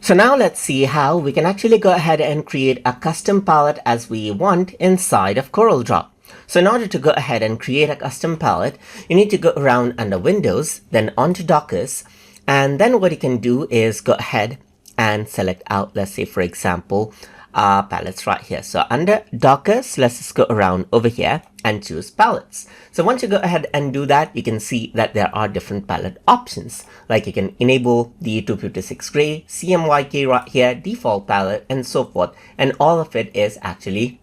So now let's see how we can actually go ahead and create a custom palette as we want inside of Corel Draw. So in order to go ahead and create a custom palette, you need to go around under Windows, then onto Dockers, and then what you can do is go ahead and select out, let's say for example, palettes right here. So under Dockers, let's just go around over here and choose palettes. So once you go ahead and do that, you can see that there are different palette options. Like you can enable the 256 gray, CMYK right here, default palette, and so forth. And all of it is actually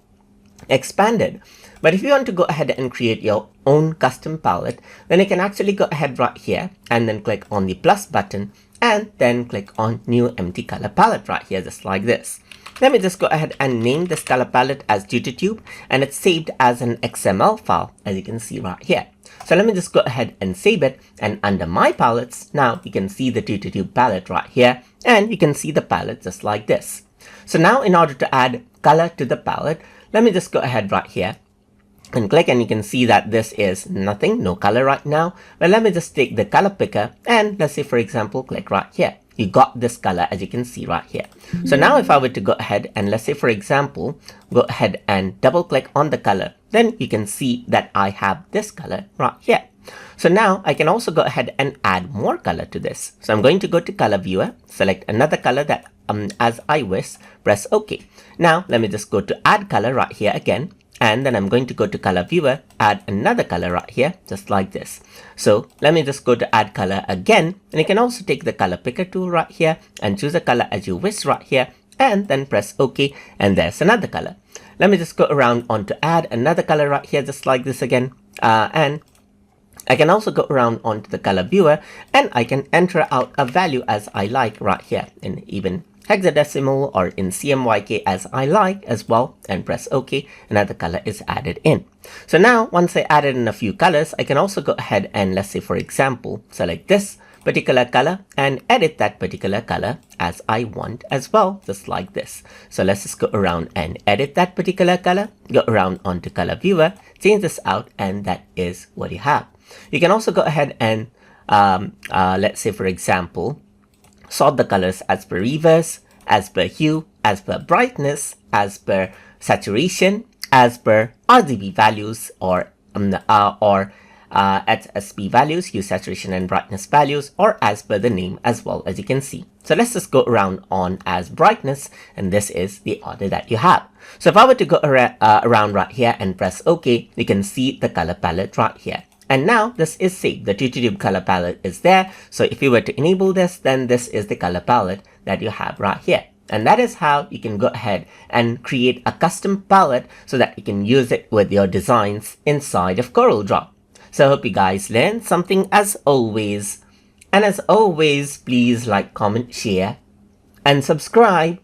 expanded. But if you want to go ahead and create your own custom palette, then you can actually go ahead right here and then click on the plus button and then click on new empty color palette right here, just like this. Let me just go ahead and name this color palette as DutyTube, and it's saved as an XML file, as you can see right here. So let me just go ahead and save it, and under my palettes, now you can see the DutyTube palette right here, and you can see the palette just like this. So now in order to add color to the palette, let me just go ahead right here and click, and you can see that this is nothing, no color right now. But let me just take the color picker and let's say for example, click right here. You got this color as you can see right here. So now if I were to go ahead and let's say for example, go ahead and double click on the color, then you can see that I have this color right here. So now I can also go ahead and add more color to this. So I'm going to go to color viewer, select another color that as I wish, press OK. Now let me just go to add color right here again. And then I'm going to go to color viewer, add another color right here, just like this. So let me just go to add color again. And you can also take the color picker tool right here and choose a color as you wish right here. And then press OK. And there's another color. Let me just go around on to add another color right here, just like this again. And I can also go around onto the color viewer and I can enter out a value as I like right here in even hexadecimal or in CMYK as I like as well, and press OK. Another color is added in. So now once I added in a few colors, I can also go ahead and let's say for example, select this particular color and edit that particular color as I want as well, just like this. So let's just go around and edit that particular color, go around onto color viewer, change this out, and that is what you have. You can also go ahead and let's say for example, sort the colors as per reverse, as per hue, as per brightness, as per saturation, as per RGB values or HSB values, hue, saturation, and brightness values, or as per the name as well, as you can see. So let's just go around on as brightness, and this is the order that you have. So if I were to go around right here and press OK, you can see the color palette right here. And now this is saved. The DutyTube color palette is there. So if you were to enable this, then this is the color palette that you have right here. And that is how you can go ahead and create a custom palette so that you can use it with your designs inside of Corel Draw. So I hope you guys learned something as always. And as always, please like, comment, share, and subscribe.